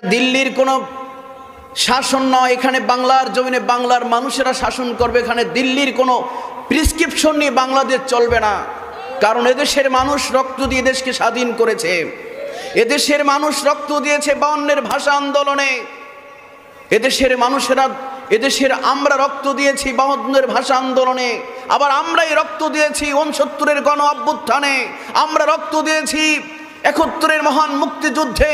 দিল্লির কোনো শাসন নয়, এখানে বাংলার জমিনে বাংলার মানুষেরা শাসন করবে। এখানে দিল্লির কোনো প্রেসক্রিপশন নিয়ে বাংলাদেশ চলবে না। কারণ এদেশের মানুষ রক্ত দিয়ে দেশকে স্বাধীন করেছে। এদেশের মানুষ রক্ত দিয়েছে 52-এর ভাষা আন্দোলনে। এদেশের আমরা রক্ত দিয়েছি 52-এর ভাষা আন্দোলনে। আবার আমরাই রক্ত দিয়েছি 69-এর গণ অভ্যুত্থানে। আমরা রক্ত দিয়েছি 71-এর মহান মুক্তিযুদ্ধে।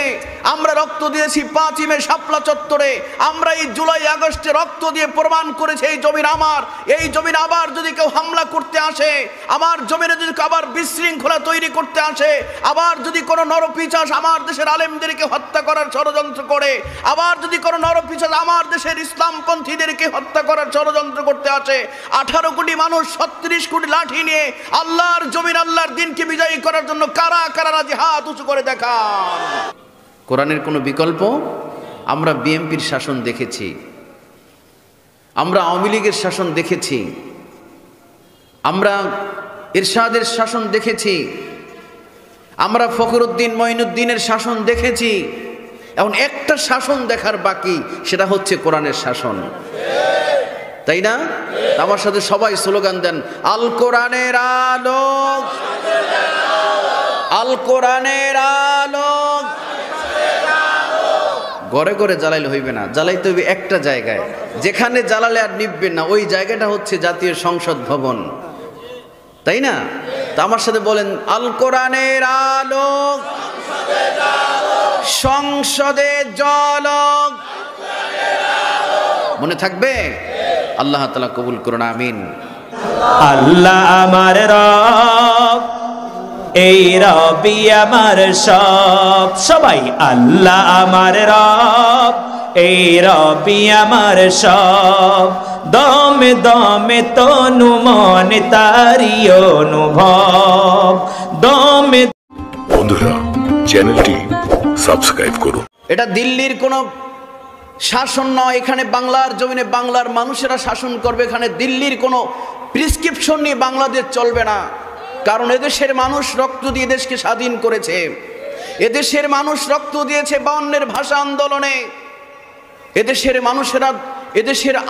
আমরা রক্ত দিয়েছি 5ই মে শাপলা চত্বরে। আমরা এই জুলাই আগস্টে রক্ত দিয়ে প্রমাণ করেছি এই জমিন আমার। এই জমিন আবার যদি কেউ হামলা করতে আসে, আমার জমিনে যদি আবার বিশৃঙ্খলা তৈরি করতে আসে, আবার যদি কোনো নরপিশাচ আমার দেশের আলেমদেরকে হত্যা করার ষড়যন্ত্র করে, আবার যদি কোনো নরপিশাচ আমার দেশের ইসলামপন্থীদেরকে হত্যা করার ষড়যন্ত্র করতে আসে, 18 কোটি মানুষ 36 কোটি লাঠি নিয়ে আল্লাহর জমিন আল্লাহর দিনকে বিজয়ী করার জন্য কারা কারা রাজি হাত উঁচু করে দেখান। কোরআনের কোনো বিকল্প? আমরা বিএনপির শাসন দেখেছি, আমরা আওয়ামী লীগের শাসন দেখেছি, আমরা এরশাদের শাসন দেখেছি, আমরা ফখরুদ্দিন মঈনুদ্দিনের শাসন দেখেছি। এখন একটা শাসন দেখার বাকি, সেটা হচ্ছে কোরআনের শাসন, তাই না? আমার সাথে সবাই স্লোগান দেন, আল কোরআনের আলো, আল কোরআনের আলো। ঘরে ঘরে জ্বালাইলে হইবে না, জ্বালাইতে হইবে একটা জায়গায়, যেখানে জ্বালালে আর নিববে না, ওই জায়গাটা হচ্ছে জাতীয় সংসদ ভবন, তাই না? তা আমার সাথে বলেন, আল কোরআনের আলো সংসদে জ্বলক। মনে থাকবে? আল্লাহ তাআলা কবুল করুন, আমিন। আল্লাহ আমার রব, এই রবি আমার সব। সবাই আল্লাহ আমার রব, এই রবি আমার সব। দমে দমে তনু মনে তারি অনুভব। দমে বন্ধুরা, চ্যানেলটি সাবস্ক্রাইব করুন। এটা দিল্লির কোনো শাসন নয়, এখানে বাংলার জমিনে বাংলার মানুষেরা শাসন করবে। এখানে দিল্লির কোনো প্রেসক্রিপশন নিয়ে বাংলাদেশ চলবে না। কারণ এদেশের মানুষ রক্ত দিয়ে দেশকে স্বাধীন করেছে। এদেশের মানুষ রক্ত দিয়েছে 52-এর ভাষা আন্দোলনে।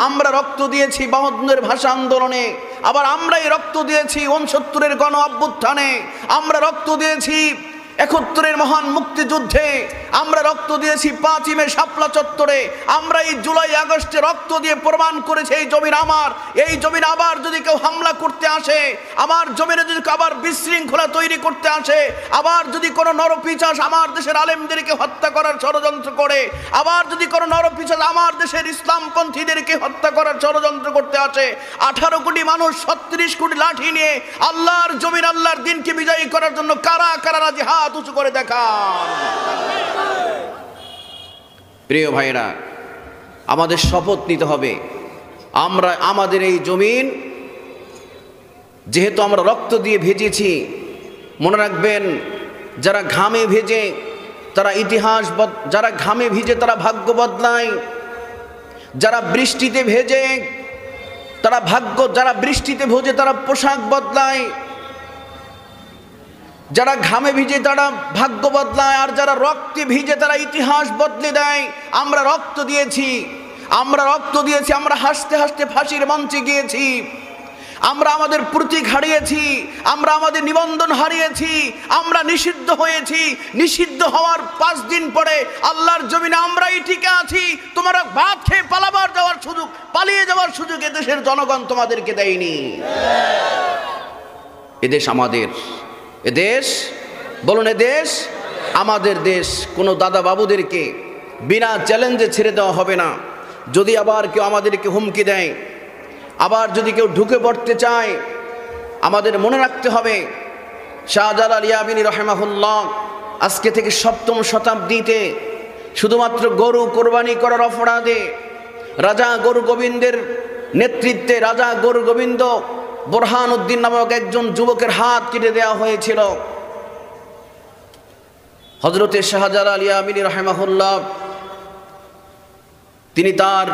আমরা রক্ত দিয়েছি 52-এর ভাষা আন্দোলনে। আবার আমরাই রক্ত দিয়েছি 69-এর গণ অভ্যুত্থানে। আমরা রক্ত দিয়েছি 71-এর মহান মুক্তিযুদ্ধে। আমরা রক্ত দিয়েছি 5ই মে শাপলা চত্বরে। আমরা এই জুলাই আগস্টে রক্ত দিয়ে প্রমাণ করেছি এই জমিন আমার। এই জমিন আবার যদি কেউ হামলা করতে আসে, আমার জমিনে যদি আবার বিশৃঙ্খলা তৈরি করতে আসে, আবার যদি কোনো নরপিশাচ আমার দেশের আলেমদেরকে হত্যা করার ষড়যন্ত্র করে, আবার যদি কোনো নরপিশাচ আমার দেশের ইসলামপন্থীদেরকে হত্যা করার ষড়যন্ত্র করতে আসে, 18 কোটি মানুষ 36 কোটি লাঠি নিয়ে আল্লাহর জমিন আল্লাহর দিনকে বিজয়ী করার জন্য কারা কারা রাজি হাত উঁচু করে দেখান। প্রিয় ভাইরা, আমাদের শপথ নিতে হবে, আমরা আমাদের এই জমিন যেহেতু আমরা রক্ত দিয়ে ভেজেছি, মনে রাখবেন, যারা ঘামে ভেজে তারা যারা ঘামে ভিজে তারা ভাগ্য বদলায়। যারা বৃষ্টিতে ভেজে তারা যারা বৃষ্টিতে ভেজে তারা পোশাক বদলায়। যারা ঘামে ভিজে তারা ভাগ্য বদলায়, আর যারা রক্তে ভিজে তারা ইতিহাস বদলে দেয়। আমরা রক্ত দিয়েছি, আমরা হাসতে হাসতে ফাঁসির মঞ্চে গিয়েছি, আমরা আমাদের প্রতীক হারিয়েছি, আমরা আমাদের নিবন্ধন হারিয়েছি, আমরা নিষিদ্ধ হয়েছি। নিষিদ্ধ হওয়ার 5 দিন পরে আল্লাহর জমিনে আমরাই টিকে আছি। তোমরা ভাত খেয়ে পালিয়ে যাওয়ার সুযোগ এদেশের জনগণ তোমাদেরকে দেয়নি। এদেশ আমাদের, এদেশ বলুন, এদেশ আমাদের দেশ। কোনো দাদা বাবুদেরকে বিনা চ্যালেঞ্জে ছেড়ে দেওয়া হবে না। যদি আবার কেউ আমাদেরকে হুমকি দেয়, আবার যদি কেউ ঢুকে পড়তে চায়, আমাদের মনে রাখতে হবে, শাহজালাল ইয়ামিনী রাহিমাহুল্লাহ আজকে থেকে 7ম শতাব্দীতে শুধুমাত্র গরু কোরবানি করার অপরাধে রাজা গরু গোবিন্দের নেতৃত্বে রাজা গরু গোবিন্দ বোরহান উদ্দিন নামক একজন যুবকের হাত কেটে দেওয়া হয়েছিল। হযরতে শাহজালাল ইয়ামিনী রাহিমাহুল্লাহ তিনি তার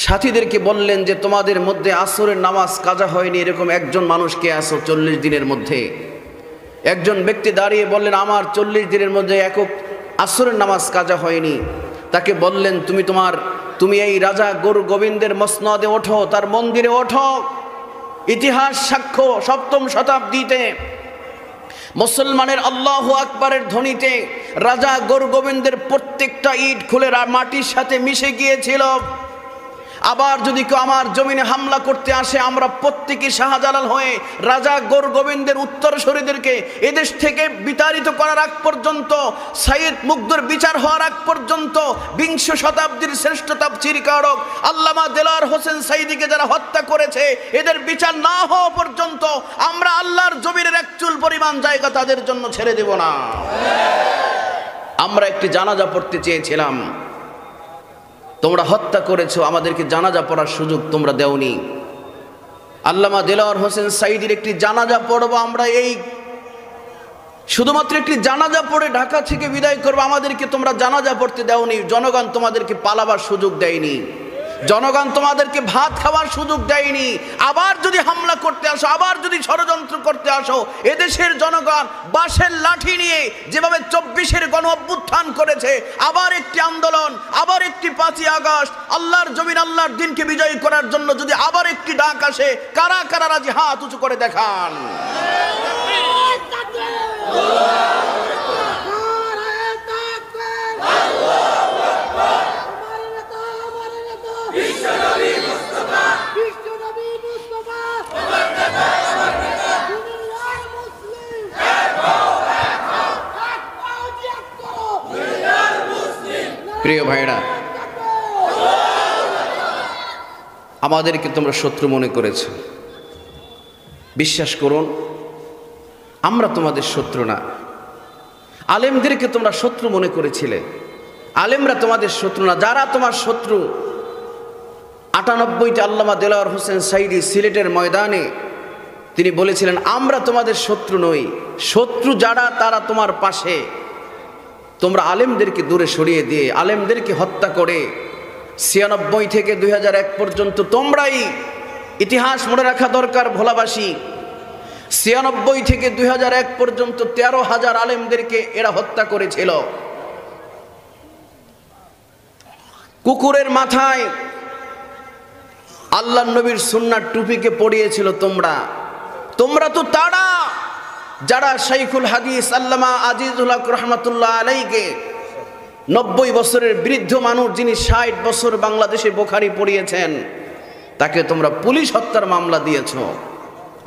সাথীদেরকে বললেন যে, তোমাদের মধ্যে আসরের নামাজ কাজা হয়নি এরকম একজন মানুষকে আসো 40 দিনের মধ্যে। একজন ব্যক্তি দাঁড়িয়ে বললেন, আমার 40 দিনের মধ্যে আসরের নামাজ কাজা হয়নি, তাকে বললেন তুমি এই রাজা গুরু গোবিন্দের মসনদে ওঠো, তার মন্দিরে ওঠো। ইতিহাস সাক্ষ্য 7ম শতাব্দীতে মুসলমানের আল্লাহু আকবারের ধ্বনিতে রাজা গুরু গোবিন্দের প্রত্যেকটা ইট খুলে মাটির সাথে মিশে গিয়েছিল। আবার যদি কেউ আমার জমিনে হামলা করতে আসে, আমরা প্রত্যেকে শাহজালাল হয়ে রাজা গুরু গোবিন্দের উত্তরসূরিদেরকে এদেশ থেকে বিতাড়িত করার আগ পর্যন্ত, সাইয়েদ মুগ্ধর বিচার হওয়ার আগ পর্যন্ত, 20 শতাব্দীর শ্রেষ্ঠ তাফসীরকারক আল্লামা দেলাওয়ার হোসেন সাঈদীকে যারা হত্যা করেছে, এদের বিচার না হওয়া পর্যন্ত আমরা আল্লাহর জমিনের এক চুল পরিমাণ জায়গা তাদের জন্য ছেড়ে দেব না। আমরা একটি জানাজা পড়তে চেয়েছিলাম, তোমরা হত্যা করেছো, আমাদেরকে জানাজা পড়ার সুযোগ তোমরা দেওনি। আল্লামা দেলাওয়ার হোসেন সাঈদীর একটি জানাজা পড়ব আমরা, এই শুধুমাত্র একটি জানাজা পড়ে ঢাকা থেকে বিদায় করবো, আমাদেরকে তোমরা জানাজা পড়তে দেওনি। জনগণ তোমাদেরকে পালাবার সুযোগ দেয়নি, জনগণ তোমাদেরকে ভাত খাওয়ার সুযোগ দেয়নি। আবার যদি হামলা করতে আসো, আবার যদি ষড়যন্ত্র করতে আসো, এদেশের জনগণ বাঁশের লাঠি নিয়ে যেভাবে 24-এর গণ অভ্যুত্থান করেছে, আবার একটি আন্দোলন, আবার একটি 5ই আগস্ট, আল্লাহর জমিন আল্লাহর দিনকে বিজয়ী করার জন্য যদি আবার একটি ডাক আসে, কারা কারা রাজি হাত উঁচু করে দেখান। প্রিয় ভাইরা, আমাদেরকে তোমরা শত্রু মনে করেছো, বিশ্বাস করুন আমরা তোমাদের শত্রু না। আলেমদেরকে তোমরা শত্রু মনে করেছিলে, আলেমরা তোমাদের শত্রু না। যারা তোমার শত্রু, 98তে আল্লামা দেলাওয়ার হোসেন সাঈদী সিলেটের ময়দানে তিনি বলেছিলেন, আমরা তোমাদের শত্রু নই, শত্রু যারা তারা তোমার পাশে। তোমরা আলেমদেরকে দূরে সরিয়ে দিয়ে, আলেমদেরকে হত্যা করে 96 থেকে 2001 পর্যন্ত তোমরাই, ইতিহাস মনে রাখা দরকার ভোলাবাসী, 96 থেকে 2001 পর্যন্ত 13,000 আলেমদেরকে এরা হত্যা করেছিল। কুকুরের মাথায় আল্লাহর নবীর সুন্নার টুপিকে পরিয়েছিল তোমরা। তোমরা তো তারা যারা শাইখুল হাদিস আল্লামা আজিজুল হক রহমাতুল্লাহ আলাইকে, 90 বছরের বৃদ্ধ মানুষ যিনি 60 বছর বাংলাদেশে বুখারী পড়িয়েছেন, তাকে তোমরা পুলিশ হত্যার মামলা দিয়েছো।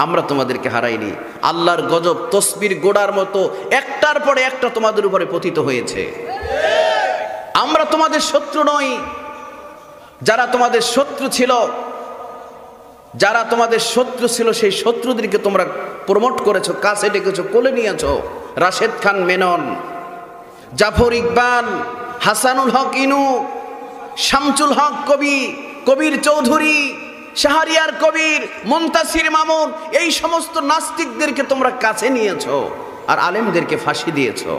আমরা তোমাদেরকে হারাইনি। আল্লাহর গজব তসবির গোড়ার মতো একটার পরে একটা তোমাদের উপরে পতিত হয়েছে। আমরা তোমাদের শত্রু নই। যারা তোমাদের শত্রু ছিল, যারা তোমাদের শত্রু ছিল, সেই শত্রুদেরকে তোমরা প্রমোট করেছো, কাছে ডেকেছো, কোলে নিয়েছো। রাশেদ খান মেনন, জাফর ইকবাল, হাসানুল হক ইনু, শামসুল হক কবি, কবির চৌধুরী, শাহরিয়ার কবির, মুনতাসির মামুন, এই সমস্ত নাস্তিকদেরকে তোমরা কাছে নিয়েছো আর আলেমদেরকে ফাঁসি দিয়েছো,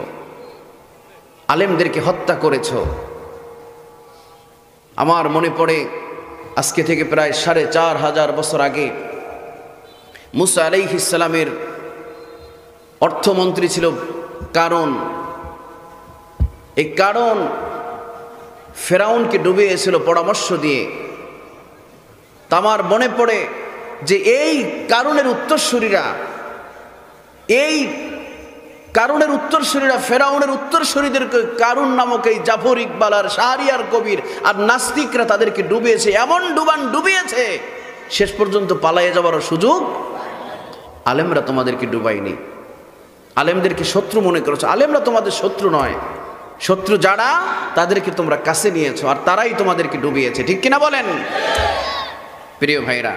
আলেমদেরকে হত্যা করেছো। আমার মনে পড়ে আজকে থেকে প্রায় 4500 বছর আগে মুসা আলাইহিস সালামের অর্থমন্ত্রী ছিল কারণ। এই কারণ ফেরাউনকে ডুবিয়েছিল পরামর্শ দিয়ে। তা আমার মনে পড়ে যে এই কারণের উত্তরসূরিরা, এই কারণের উত্তরসূরিরা ফেরাউনের উত্তরসূরিদেরকে কারুন নামক এই জাফর ইকবাল আর শাহরিয়ার কবির আর নাস্তিকরা তাদেরকে ডুবিয়েছে, এমন ডুবিয়েছে শেষ পর্যন্ত পালাইয়ে যাওয়ার সুযোগ। আলেমরা তোমাদেরকে ডুবাইনি, আলেমদেরকে শত্রু মনে করেছো। আলেমরা তোমাদের শত্রু নয়, শত্রু যারা তাদেরকে তোমরা কাছে নিয়েছো আর তারাই তোমাদেরকে ডুবিয়েছে। ঠিক কিনা বলেন প্রিয় ভাইরা?